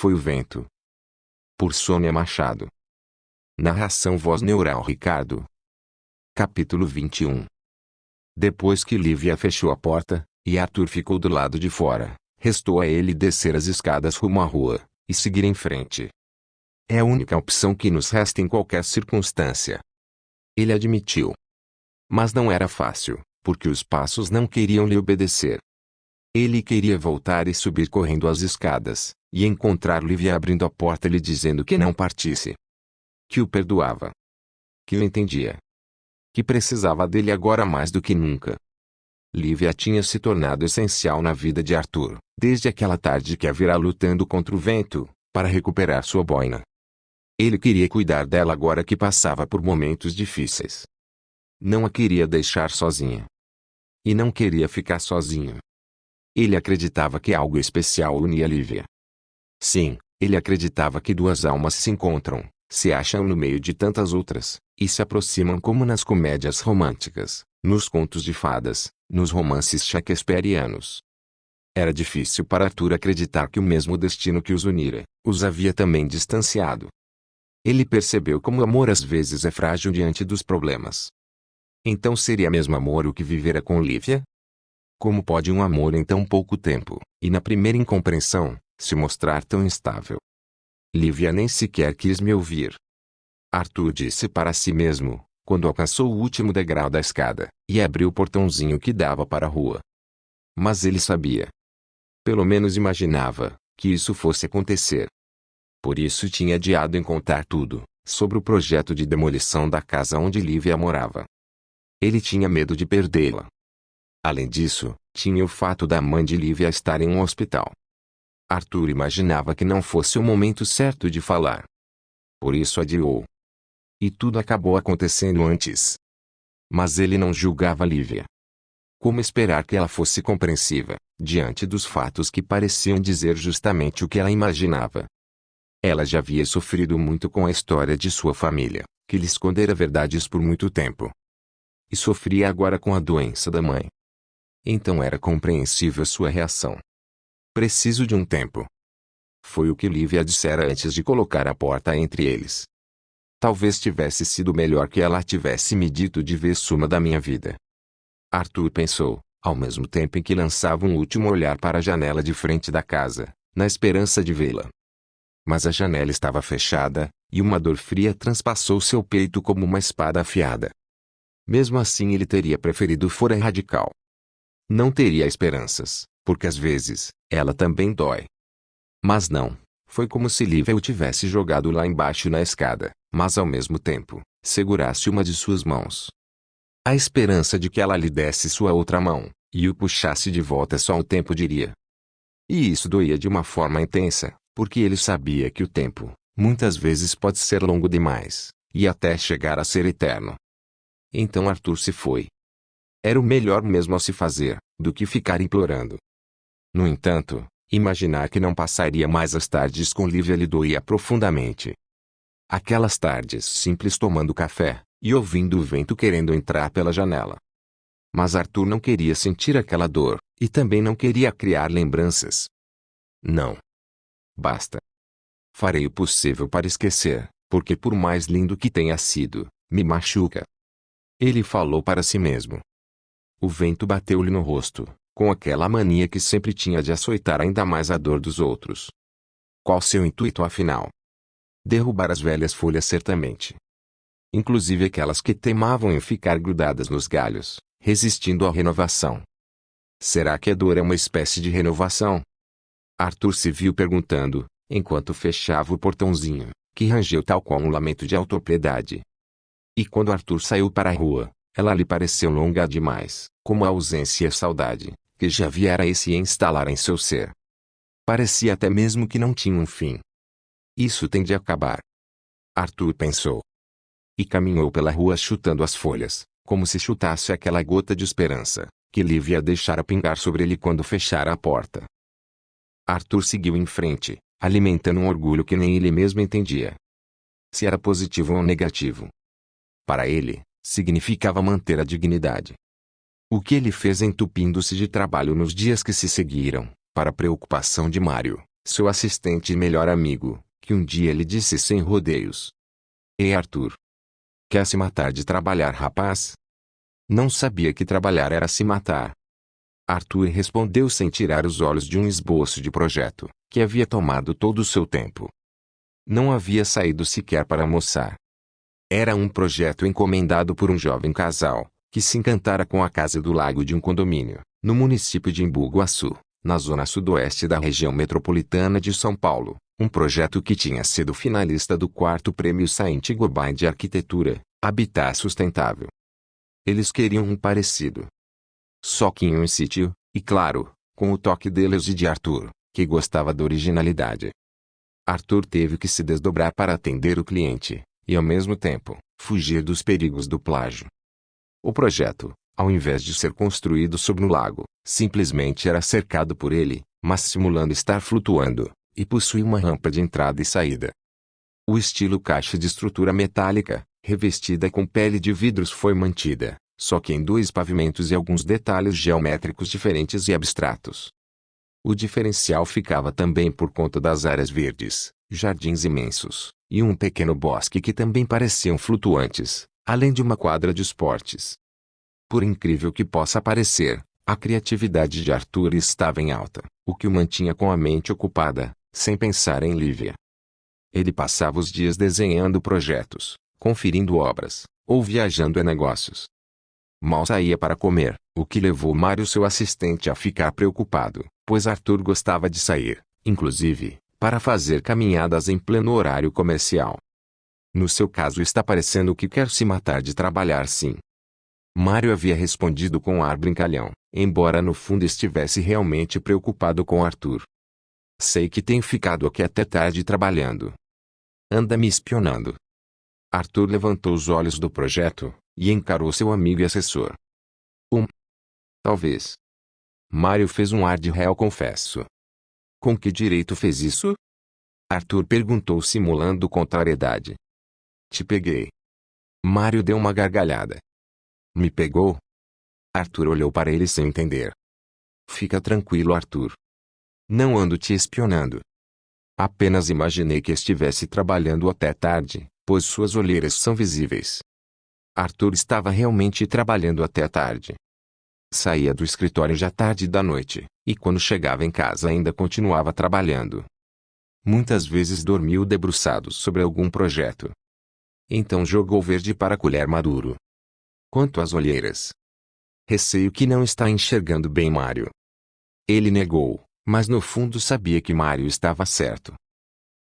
foi o vento. Por Sônia Machado. Narração voz neural Ricardo. Capítulo 21. Depois que Lívia fechou a porta, e Arthur ficou do lado de fora, restou a ele descer as escadas rumo à rua, e seguir em frente. É a única opção que nos resta em qualquer circunstância. Ele admitiu. Mas não era fácil, porque os passos não queriam lhe obedecer. Ele queria voltar e subir correndo as escadas, e encontrar Lívia abrindo a porta e lhe dizendo que não partisse. Que o perdoava. Que o entendia. Que precisava dele agora mais do que nunca. Lívia tinha se tornado essencial na vida de Arthur, desde aquela tarde que a vira lutando contra o vento, para recuperar sua boina. Ele queria cuidar dela agora que passava por momentos difíceis. Não a queria deixar sozinha. E não queria ficar sozinho. Ele acreditava que algo especial unia Lívia. Sim, ele acreditava que duas almas se encontram, se acham no meio de tantas outras, e se aproximam como nas comédias românticas, nos contos de fadas, nos romances shakespearianos. Era difícil para Arthur acreditar que o mesmo destino que os unira, os havia também distanciado. Ele percebeu como o amor às vezes é frágil diante dos problemas. Então seria mesmo amor o que vivera com Lívia? Como pode um amor em tão pouco tempo, e na primeira incompreensão, se mostrar tão instável? Lívia nem sequer quis me ouvir. Arthur disse para si mesmo, quando alcançou o último degrau da escada, e abriu o portãozinho que dava para a rua. Mas ele sabia. Pelo menos imaginava, que isso fosse acontecer. Por isso tinha adiado em contar tudo, sobre o projeto de demolição da casa onde Lívia morava. Ele tinha medo de perdê-la. Além disso, tinha o fato da mãe de Lívia estar em um hospital. Arthur imaginava que não fosse o momento certo de falar. Por isso adiou. E tudo acabou acontecendo antes. Mas ele não julgava Lívia. Como esperar que ela fosse compreensiva, diante dos fatos que pareciam dizer justamente o que ela imaginava? Ela já havia sofrido muito com a história de sua família, que lhe escondera verdades por muito tempo. E sofria agora com a doença da mãe. Então era compreensível sua reação. Preciso de um tempo. Foi o que Lívia dissera antes de colocar a porta entre eles. Talvez tivesse sido melhor que ela tivesse me dito de vez suma da minha vida. Arthur pensou, ao mesmo tempo em que lançava um último olhar para a janela de frente da casa, na esperança de vê-la. Mas a janela estava fechada, e uma dor fria transpassou seu peito como uma espada afiada. Mesmo assim ele teria preferido fora radical. Não teria esperanças, porque às vezes, ela também dói. Mas não, foi como se Lívia o tivesse jogado lá embaixo na escada, mas ao mesmo tempo, segurasse uma de suas mãos. A esperança de que ela lhe desse sua outra mão, e o puxasse de volta só o tempo diria. E isso doía de uma forma intensa, porque ele sabia que o tempo, muitas vezes pode ser longo demais, e até chegar a ser eterno. Então Arthur se foi. Era o melhor mesmo a se fazer, do que ficar implorando. No entanto, imaginar que não passaria mais as tardes com Lívia lhe doía profundamente. Aquelas tardes simples tomando café, e ouvindo o vento querendo entrar pela janela. Mas Arthur não queria sentir aquela dor, e também não queria criar lembranças. Não. Basta. Farei o possível para esquecer, porque por mais lindo que tenha sido, me machuca. Ele falou para si mesmo. O vento bateu-lhe no rosto, com aquela mania que sempre tinha de açoitar ainda mais a dor dos outros. Qual seu intuito afinal? Derrubar as velhas folhas certamente. Inclusive aquelas que teimavam em ficar grudadas nos galhos, resistindo à renovação. Será que a dor é uma espécie de renovação? Arthur se viu perguntando, enquanto fechava o portãozinho, que rangeu tal qual um lamento de autopiedade. E quando Arthur saiu para a rua, ela lhe pareceu longa demais, como a ausência e a saudade, que já viera a se instalar em seu ser. Parecia até mesmo que não tinha um fim. Isso tem de acabar. Arthur pensou. E caminhou pela rua chutando as folhas, como se chutasse aquela gota de esperança, que Lívia deixara pingar sobre ele quando fechara a porta. Arthur seguiu em frente, alimentando um orgulho que nem ele mesmo entendia. Se era positivo ou negativo. Para ele, significava manter a dignidade. O que ele fez entupindo-se de trabalho nos dias que se seguiram, para a preocupação de Mário, seu assistente e melhor amigo, que um dia lhe disse sem rodeios: "Ei, Arthur. Quer se matar de trabalhar, rapaz?" Não sabia que trabalhar era se matar. Arthur respondeu sem tirar os olhos de um esboço de projeto, que havia tomado todo o seu tempo. Não havia saído sequer para almoçar. Era um projeto encomendado por um jovem casal, que se encantara com a casa do lago de um condomínio, no município de Embu-Guaçu, na zona sudoeste da região metropolitana de São Paulo, um projeto que tinha sido finalista do 4º Prêmio Saint-Gobain de Arquitetura, Habitat Sustentável. Eles queriam um parecido. Só que em um sítio, e claro, com o toque deles e de Arthur, que gostava da originalidade. Arthur teve que se desdobrar para atender o cliente, e ao mesmo tempo, fugir dos perigos do plágio. O projeto, ao invés de ser construído sobre um lago, simplesmente era cercado por ele, mas simulando estar flutuando, e possuía uma rampa de entrada e saída. O estilo caixa de estrutura metálica, revestida com pele de vidros, foi mantida, só que em 2 pavimentos e alguns detalhes geométricos diferentes e abstratos. O diferencial ficava também por conta das áreas verdes, jardins imensos, e um pequeno bosque que também pareciam flutuantes, além de uma quadra de esportes. Por incrível que possa parecer, a criatividade de Arthur estava em alta, o que o mantinha com a mente ocupada, sem pensar em Lívia. Ele passava os dias desenhando projetos, conferindo obras, ou viajando a negócios. Mal saía para comer, o que levou Mário, seu assistente, a ficar preocupado, pois Arthur gostava de sair, inclusive, para fazer caminhadas em pleno horário comercial. No seu caso, está parecendo que quer se matar de trabalhar, sim. Mário havia respondido com um ar brincalhão, embora no fundo estivesse realmente preocupado com Arthur. Sei que tem ficado aqui até tarde trabalhando. Anda me espionando. Arthur levantou os olhos do projeto, e encarou seu amigo e assessor. Talvez. Mário fez um ar de réu confesso. Com que direito fez isso? Arthur perguntou simulando contrariedade. Te peguei. Mário deu uma gargalhada. Me pegou? Arthur olhou para ele sem entender. Fica tranquilo, Arthur. Não ando te espionando. Apenas imaginei que estivesse trabalhando até tarde, pois suas olheiras são visíveis. Arthur estava realmente trabalhando até tarde. Saía do escritório já tarde da noite, e quando chegava em casa ainda continuava trabalhando. Muitas vezes dormiu debruçado sobre algum projeto. Então jogou verde para colher maduro. Quanto às olheiras, receio que não está enxergando bem Mário. Ele negou, mas no fundo sabia que Mário estava certo.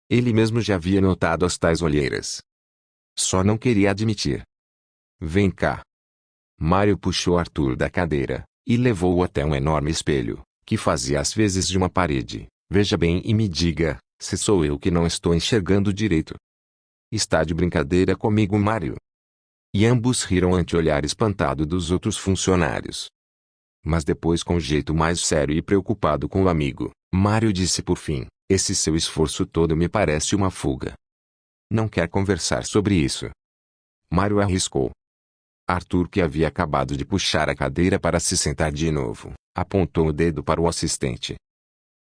Ele mesmo já havia notado as tais olheiras. Só não queria admitir. Vem cá. Mário puxou Arthur da cadeira, e levou-o até um enorme espelho, que fazia as vezes de uma parede. Veja bem e me diga, se sou eu que não estou enxergando direito. Está de brincadeira comigo, Mário? E ambos riram ante o olhar espantado dos outros funcionários. Mas depois, com jeito mais sério e preocupado com o amigo, Mário disse por fim: esse seu esforço todo me parece uma fuga. Não quer conversar sobre isso? Mário arriscou. Arthur, que havia acabado de puxar a cadeira para se sentar de novo, apontou o dedo para o assistente.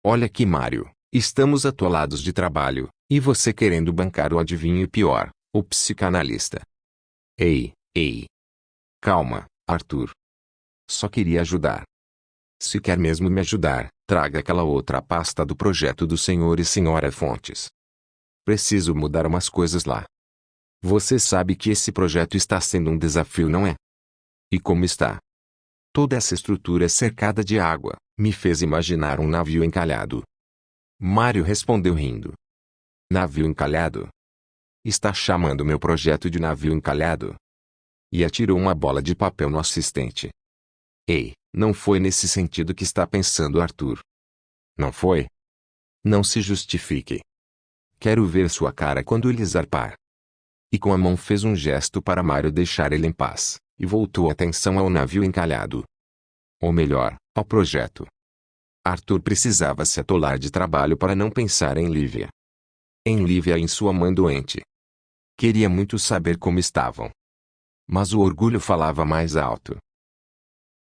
Olha aqui, Mário, estamos atolados de trabalho, e você querendo bancar o adivinho pior, o psicanalista. Ei. Calma, Arthur. Só queria ajudar. Se quer mesmo me ajudar, traga aquela outra pasta do projeto do senhor e senhora Fontes. Preciso mudar umas coisas lá. Você sabe que esse projeto está sendo um desafio, não é? E como está? Toda essa estrutura cercada de água, me fez imaginar um navio encalhado. Mário respondeu rindo. Navio encalhado? Está chamando meu projeto de navio encalhado? E atirou uma bola de papel no assistente. Ei, não foi nesse sentido que está pensando, Arthur. Não foi? Não se justifique. Quero ver sua cara quando ele zarpar. E com a mão fez um gesto para Mário deixar ele em paz, e voltou a atenção ao navio encalhado. Ou melhor, ao projeto. Arthur precisava se atolar de trabalho para não pensar em Lívia. Em Lívia e em sua mãe doente. Queria muito saber como estavam. Mas o orgulho falava mais alto,